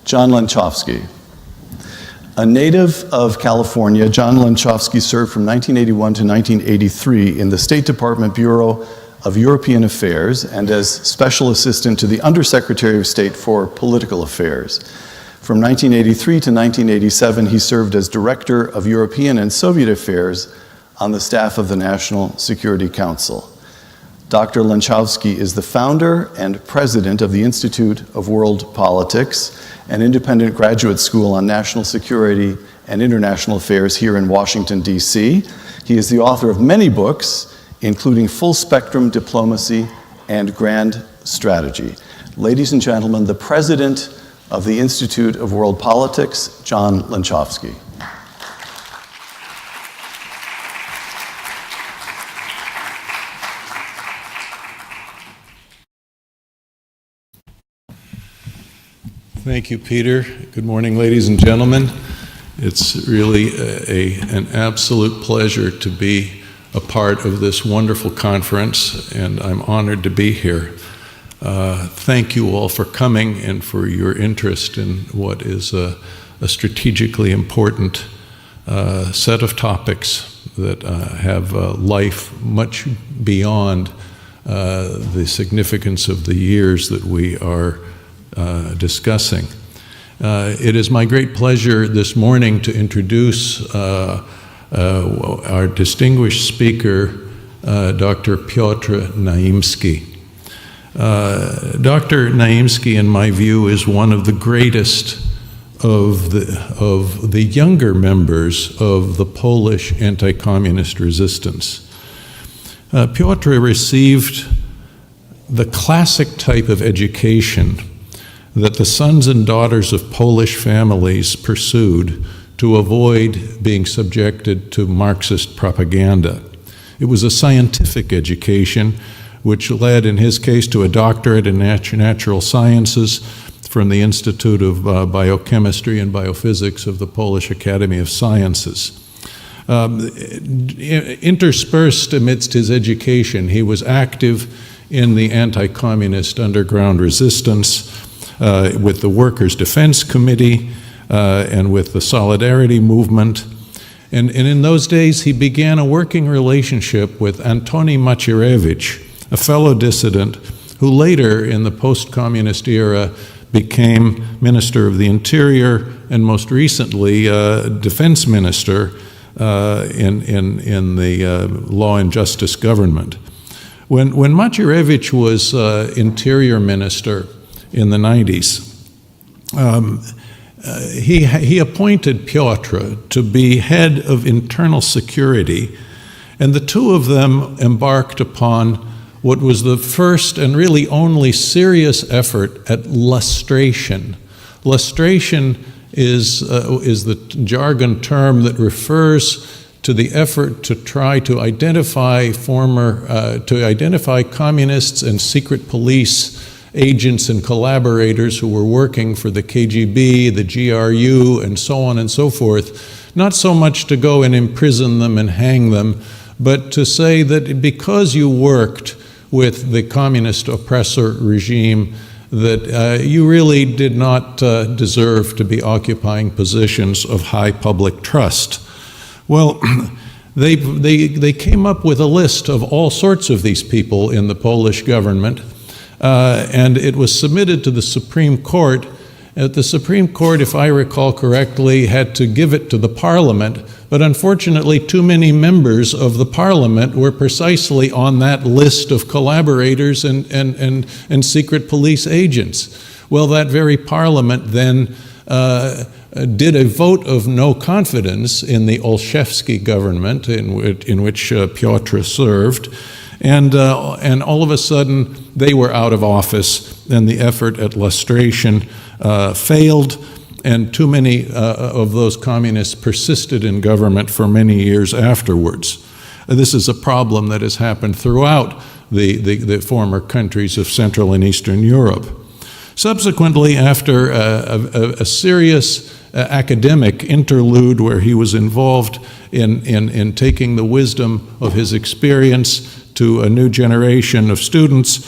John Lenczowski. A native of California, John Lenczowski served from 1981 to 1983 in the State Department Bureau of European Affairs and as Special Assistant to the Undersecretary of State for Political Affairs. From 1983 to 1987, he served as Director of European and Soviet Affairs on the staff of the National Security Council. Dr. Lenczowski is the founder and president of the Institute of World Politics, an independent graduate school on national security and international affairs here in Washington, D.C. He is the author of many books, including Full Spectrum Diplomacy and Grand Strategy. Ladies and gentlemen, the president of the Institute of World Politics, John Lenczowski. Thank you, Peter. Good morning, ladies and gentlemen. It's really an absolute pleasure to be a part of this wonderful conference, and I'm honored to be here. Thank you all for coming and for your interest in what is a strategically important set of topics that have life much beyond the significance of the years that we are discussing. It is my great pleasure this morning to introduce our distinguished speaker, Dr. Piotr Naimski. Dr. Naimski, in my view, is one of the greatest of the younger members of the Polish anti-communist resistance. Piotr received the classic type of education that the sons and daughters of Polish families pursued to avoid being subjected to Marxist propaganda. It was a scientific education which led, in his case, to a doctorate in natural sciences from the Institute of Biochemistry and Biophysics of the Polish Academy of Sciences. Interspersed amidst his education, he was active in the anti-communist underground resistance with the Workers' Defense Committee and with the Solidarity Movement. And in those days, he began a working relationship with Antoni Macierewicz, a fellow dissident who later, in the post-communist era, became Minister of the Interior and most recently Defense Minister in the Law and Justice government. When Macierewicz was Interior Minister in the 90s, he appointed Piotr to be head of internal security, and the two of them embarked upon what was the first and really only serious effort at lustration. Lustration is the jargon term that refers to the effort to try to identify communists and secret police agents and collaborators who were working for the KGB, the GRU, and so on and so forth, not so much to go and imprison them and hang them, but to say that because you worked with the communist oppressor regime, that you really did not deserve to be occupying positions of high public trust. Well, they came up with a list of all sorts of these people in the Polish government, and it was submitted to the Supreme Court. The Supreme Court, if I recall correctly, had to give it to the Parliament, but unfortunately too many members of the Parliament were precisely on that list of collaborators and secret police agents. Well, that very Parliament then did a vote of no confidence in the Olszewski government in which Piotr served, and all of a sudden they were out of office, and the effort at lustration failed, and too many of those communists persisted in government for many years afterwards. This is a problem that has happened throughout the former countries of Central and Eastern Europe. Subsequently, after a serious academic interlude where he was involved in taking the wisdom of his experience to a new generation of students,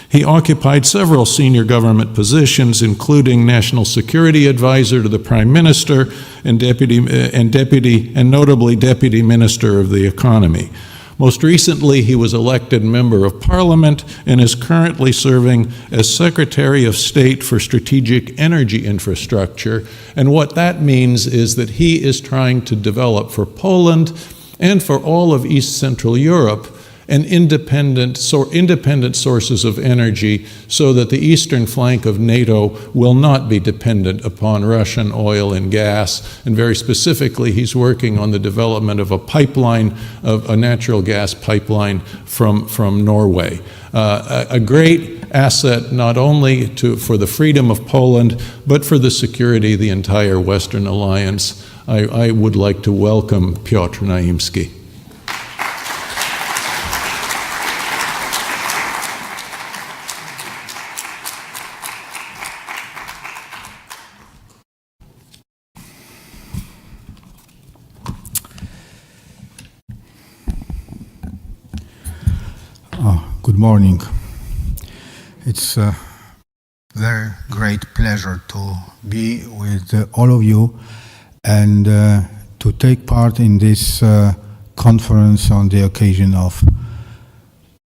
He occupied several senior government positions, including National Security Advisor to the Prime Minister and notably Deputy Minister of the Economy. Most recently, he was elected Member of Parliament and is currently serving as Secretary of State for Strategic Energy Infrastructure. And what that means is that he is trying to develop for Poland and for all of East Central Europe and independent sources of energy so that the eastern flank of NATO will not be dependent upon Russian oil and gas. And very specifically, he's working on the development of a pipeline, of a natural gas pipeline from Norway. A great asset not only for the freedom of Poland, but for the security of the entire Western Alliance. I would like to welcome Piotr Naimski. Good morning. It's a very great pleasure to be with all of you and to take part in this conference on the occasion of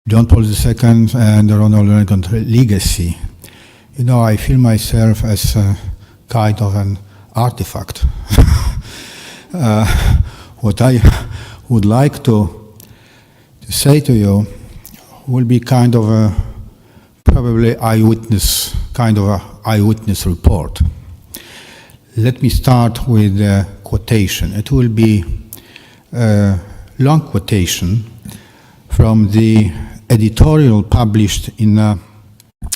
John Paul II and Ronald Reagan legacy. You know, I feel myself as a kind of an artifact. What I would like to say to you will be kind of a probably eyewitness report. Let me start with a quotation. It will be a long quotation from the editorial published in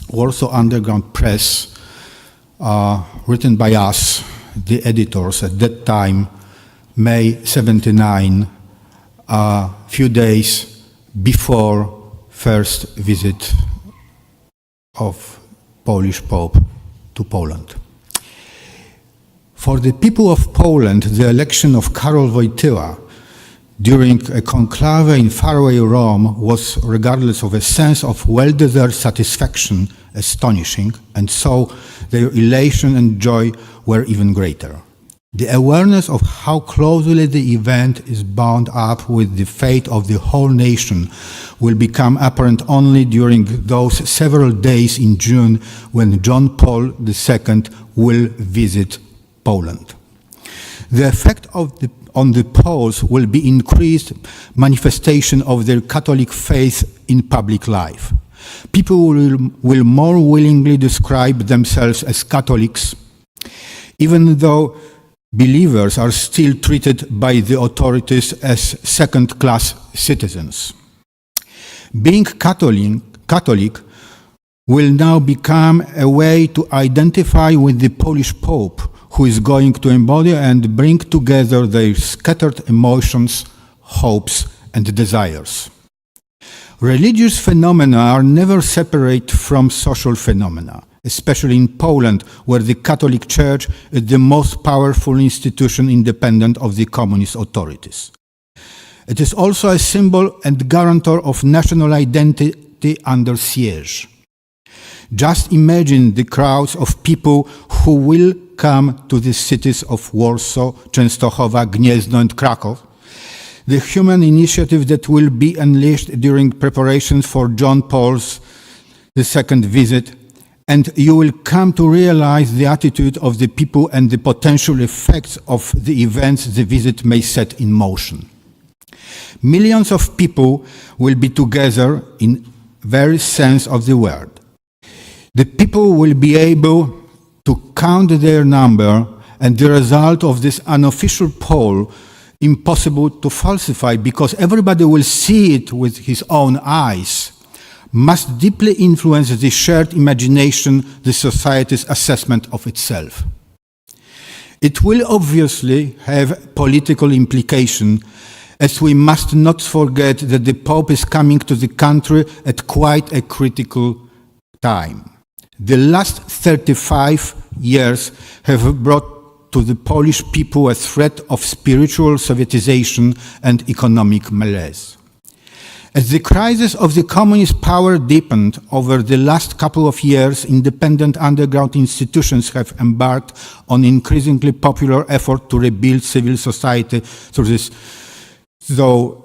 Warsaw Underground Press, written by us, the editors at that time, May 79, a few days before first visit of Polish Pope to Poland. For the people of Poland, the election of Karol Wojtyła during a conclave in faraway Rome was, regardless of a sense of well-deserved satisfaction, astonishing, and so their elation and joy were even greater. The awareness of how closely the event is bound up with the fate of the whole nation will become apparent only during those several days in June when John Paul II will visit Poland. The effect on the Poles will be increased manifestation of their Catholic faith in public life. People will more willingly describe themselves as Catholics, even though believers are still treated by the authorities as second-class citizens. Being Catholic will now become a way to identify with the Polish Pope, who is going to embody and bring together their scattered emotions, hopes, and desires. Religious phenomena are never separate from social phenomena, especially in Poland, where the Catholic Church is the most powerful institution independent of the communist authorities. It is also a symbol and guarantor of national identity under siege. Just imagine the crowds of people who will come to the cities of Warsaw, Częstochowa, Gniezno, and Krakow, the human initiative that will be unleashed during preparations for John Paul's II visit, and you will come to realize the attitude of the people and the potential effects of the events the visit may set in motion. Millions of people will be together in very sense of the word. The people will be able to count their number, and the result of this unofficial poll impossible to falsify because everybody will see it with his own eyes, must deeply influence the shared imagination, the society's assessment of itself. It will obviously have political implication, as we must not forget that the Pope is coming to the country at quite a critical time. The last 35 years have brought to the Polish people a threat of spiritual Sovietization and economic malaise. As the crisis of the communist power deepened over the last couple of years, independent underground institutions have embarked on increasingly popular effort to rebuild civil society through this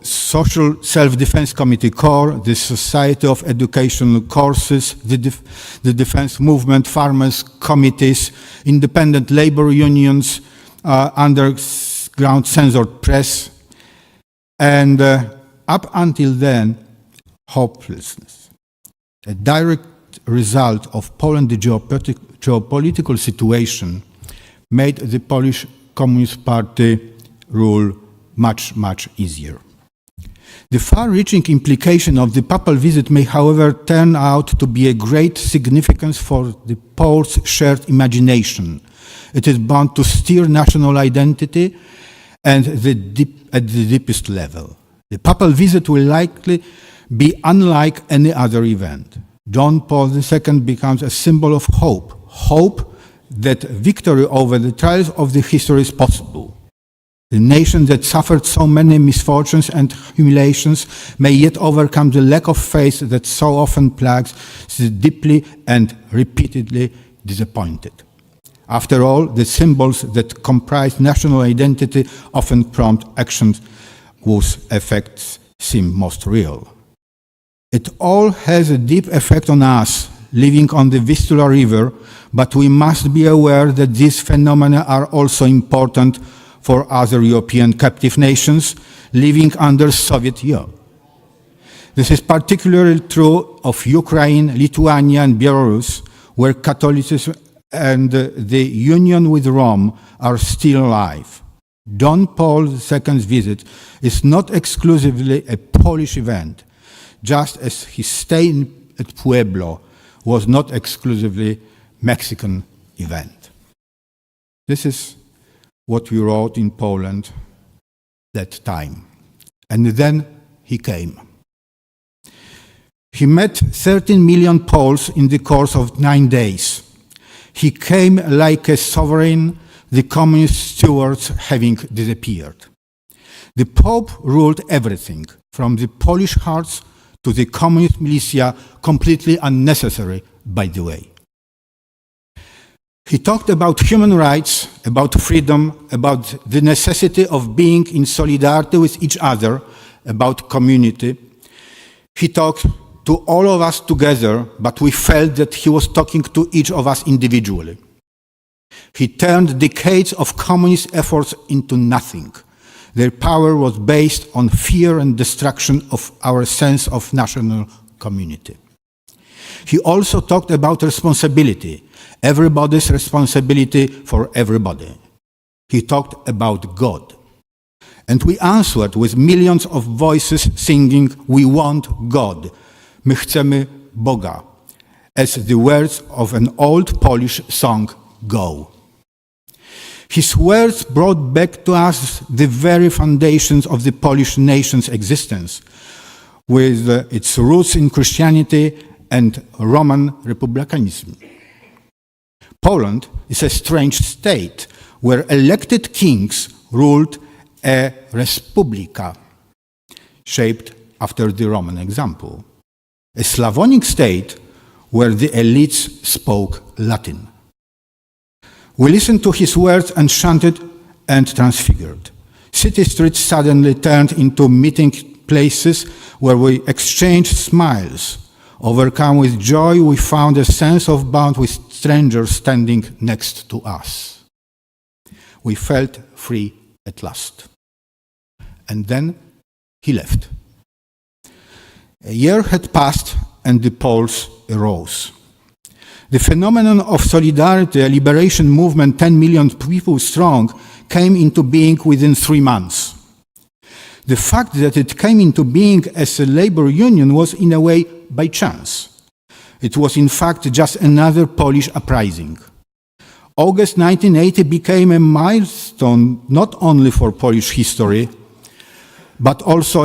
Social Self-Defense Committee Corps, the Society of Educational Courses, the Defense Movement, Farmers' Committees, independent labor unions, underground censored press, and up until then, hopelessness. A direct result of Poland's geopolitical situation made the Polish Communist Party rule much, much easier. The far-reaching implication of the papal visit may, however, turn out to be a great significance for the Poles' shared imagination. It is bound to steer national identity and at the deepest level. The papal visit will likely be unlike any other event. John Paul II becomes a symbol of hope, hope that victory over the trials of the history is possible. The nation that suffered so many misfortunes and humiliations may yet overcome the lack of faith that so often plagues the deeply and repeatedly disappointed. After all, the symbols that comprise national identity often prompt actions whose effects seem most real. It all has a deep effect on us living on the Vistula River, but we must be aware that these phenomena are also important for other European captive nations living under Soviet yoke. This is particularly true of Ukraine, Lithuania, and Belarus, where Catholicism and the union with Rome are still alive. John Paul II's visit is not exclusively a Polish event, just as his stay at Pueblo was not exclusively Mexican event. This is what we wrote in Poland that time. And then he came. He met 13 million Poles in the course of 9 days. He came like a sovereign, the communist stewards having disappeared. The Pope ruled everything, from the Polish hearts to the communist militia, completely unnecessary, by the way. He talked about human rights, about freedom, about the necessity of being in solidarity with each other, about community. He talked to all of us together, but we felt that he was talking to each of us individually. He turned decades of communist efforts into nothing. Their power was based on fear and destruction of our sense of national community. He also talked about responsibility, everybody's responsibility for everybody. He talked about God. And we answered with millions of voices singing, "We want God." My chcemy Boga, as the words of an old Polish song go. His words brought back to us the very foundations of the Polish nation's existence, with its roots in Christianity and Roman republicanism. Poland is a strange state where elected kings ruled a respublika, shaped after the Roman example. A Slavonic state where the elites spoke Latin. We listened to his words enchanted and transfigured. City streets suddenly turned into meeting places where we exchanged smiles. Overcome with joy, we found a sense of bond with strangers standing next to us. We felt free at last. And then he left. A year had passed and the Poles arose. The phenomenon of solidarity, a liberation movement 10 million people strong, came into being within 3 months. The fact that it came into being as a labor union was in a way by chance. It was in fact just another Polish uprising. August 1980 became a milestone not only for Polish history, but also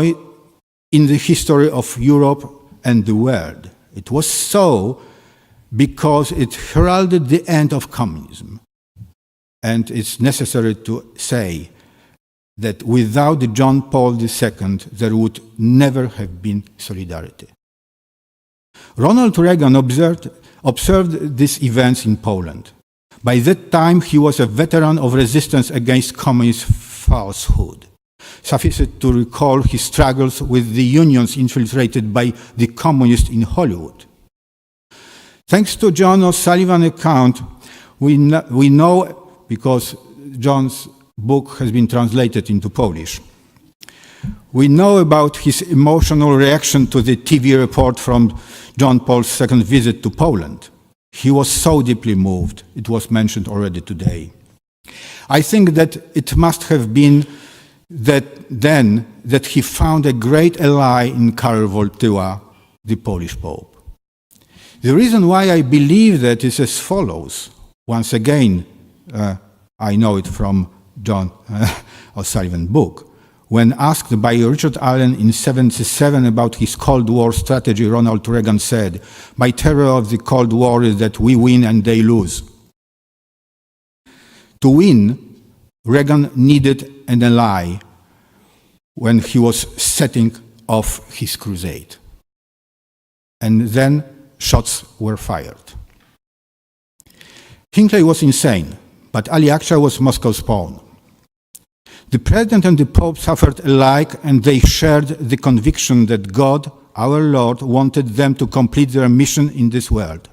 in the history of Europe and the world. It was so because it heralded the end of communism. And it's necessary to say that without John Paul II, there would never have been solidarity. Ronald Reagan observed these events in Poland. By that time, he was a veteran of resistance against communist falsehood. Suffice it to recall his struggles with the unions infiltrated by the communists in Hollywood. Thanks to John O'Sullivan's account, we know, because John's book has been translated into Polish, we know about his emotional reaction to the TV report from John Paul's second visit to Poland. He was so deeply moved. It was mentioned already today. I think that it must have been that he found a great ally in Karol Wojtyła, the Polish Pope. The reason why I believe that is as follows. Once again, I know it from John O'Sullivan's book. When asked by Richard Allen in 1977 about his Cold War strategy, Ronald Reagan said, "My terror of the Cold War is that we win and they lose." To win, Reagan needed an ally when he was setting off his crusade. And then shots were fired. Hinckley was insane, but Ali Akbar was Moscow's pawn. The President and the Pope suffered alike, and they shared the conviction that God, our Lord, wanted them to complete their mission in this world.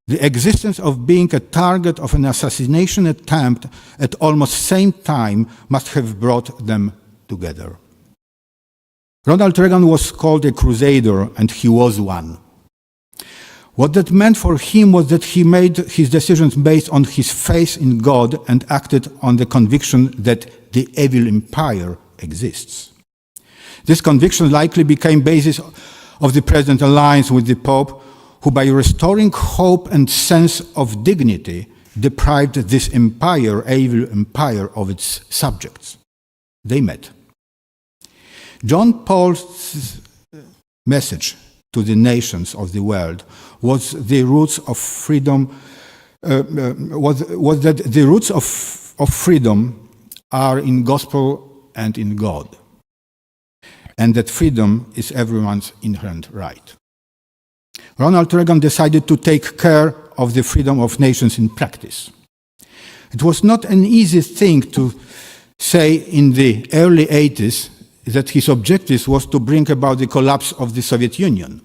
The existence of being a target of an assassination attempt at almost the same time must have brought them together. Ronald Reagan was called a crusader, and he was one. What that meant for him was that he made his decisions based on his faith in God and acted on the conviction that the evil empire exists. This conviction likely became basis of the President's alliance with the Pope, who by restoring hope and sense of dignity deprived this empire, evil empire, of its subjects. They met. John Paul's message to the nations of the world was the roots of freedom. Was that the roots of freedom are in gospel and in God, and that freedom is everyone's inherent right. Ronald Reagan decided to take care of the freedom of nations in practice. It was not an easy thing to say in the early 80s that his objective was to bring about the collapse of the Soviet Union.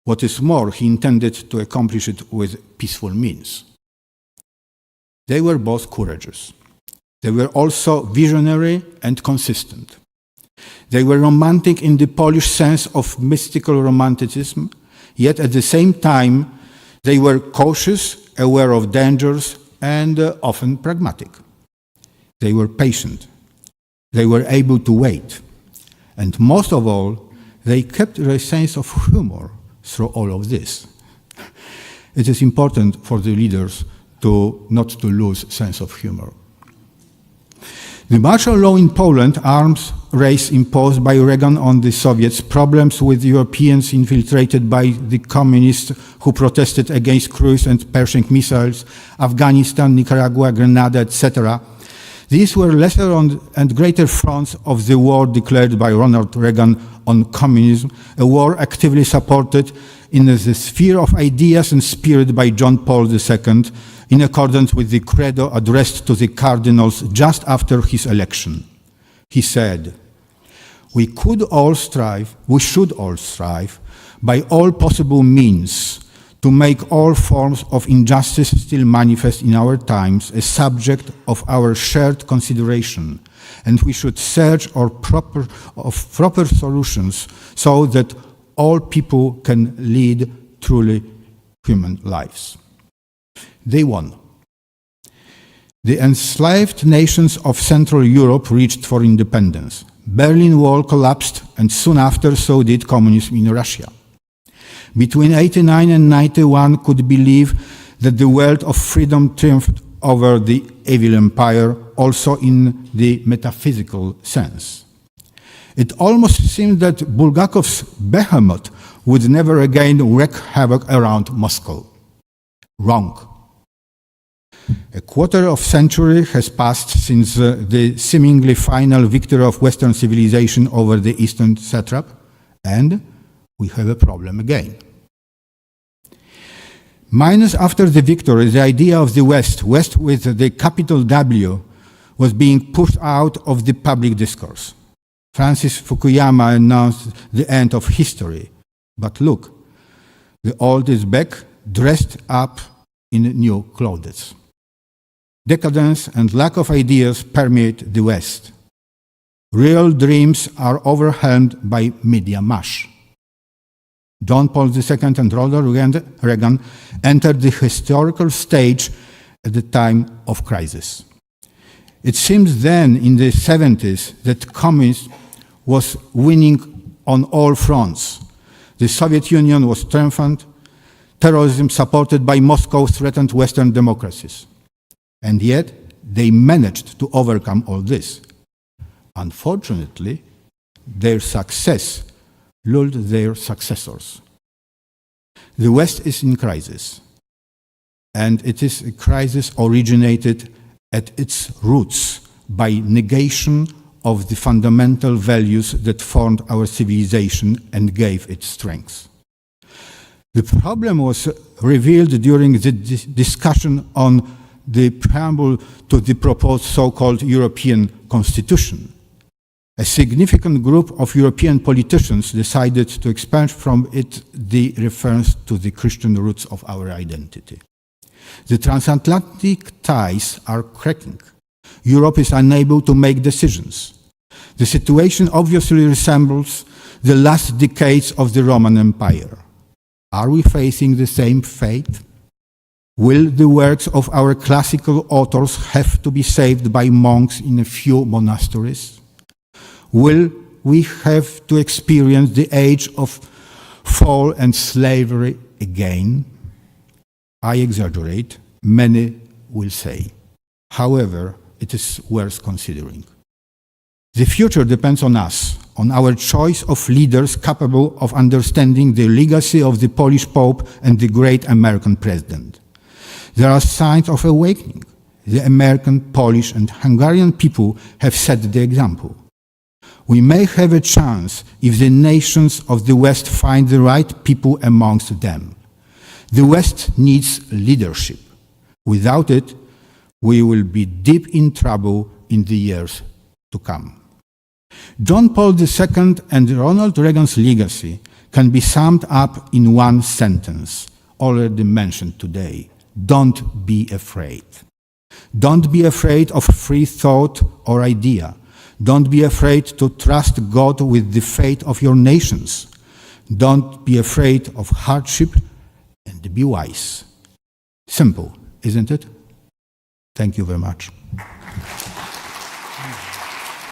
What is more, he intended to accomplish it with peaceful means. They were both courageous. They were also visionary and consistent. They were romantic in the Polish sense of mystical romanticism, yet at the same time, they were cautious, aware of dangers, and often pragmatic. They were patient. They were able to wait. And most of all, they kept a sense of humor through all of this. It is important for the leaders not to lose sense of humor. The martial law in Poland, arms race imposed by Reagan on the Soviets, problems with Europeans infiltrated by the communists who protested against cruise and Pershing missiles, Afghanistan, Nicaragua, Grenada, etc. These were lesser and greater fronts of the war declared by Ronald Reagan on communism, a war actively supported in the sphere of ideas and spirit by John Paul II, in accordance with the credo addressed to the cardinals just after his election. He said, we should all strive, by all possible means, to make all forms of injustice still manifest in our times a subject of our shared consideration, and we should search for proper solutions so that all people can lead truly human lives. They won. The enslaved nations of Central Europe reached for independence. Berlin Wall collapsed, and soon after so did communism in Russia. Between 1989 and 1991 could believe that the world of freedom triumphed over the evil empire, also in the metaphysical sense. It almost seemed that Bulgakov's behemoth would never again wreak havoc around Moscow. Wrong. A quarter of century has passed since the seemingly final victory of Western civilization over the Eastern satrap, and we have a problem again. Minus after the victory, the idea of the West with the capital W, was being pushed out of the public discourse. Francis Fukuyama announced the end of history. But look, the old is back, dressed up in new clothes. Decadence and lack of ideas permeate the West. Real dreams are overwhelmed by media mush. John Paul II and Ronald Reagan entered the historical stage at the time of crisis. It seems then, in the 70s, that communism was winning on all fronts. The Soviet Union was triumphant. Terrorism supported by Moscow threatened Western democracies. And yet, they managed to overcome all this. Unfortunately, their success lulled their successors. The West is in crisis, and it is a crisis originated at its roots by negation of the fundamental values that formed our civilization and gave it strength. The problem was revealed during the discussion on the preamble to the proposed so-called European Constitution. A significant group of European politicians decided to expand from it the reference to the Christian roots of our identity. The transatlantic ties are cracking. Europe is unable to make decisions. The situation obviously resembles the last decades of the Roman Empire. Are we facing the same fate? Will the works of our classical authors have to be saved by monks in a few monasteries? Will we have to experience the age of fall and slavery again? I exaggerate, many will say. However, it is worth considering. The future depends on us, on our choice of leaders capable of understanding the legacy of the Polish Pope and the great American president. There are signs of awakening. The American, Polish, and Hungarian people have set the example. We may have a chance if the nations of the West find the right people amongst them. The West needs leadership. Without it, we will be deep in trouble in the years to come. John Paul II and Ronald Reagan's legacy can be summed up in one sentence, already mentioned today. Don't be afraid. Don't be afraid of free thought or idea. Don't be afraid to trust God with the fate of your nations. Don't be afraid of hardship, and be wise. Simple, isn't it? Thank you very much.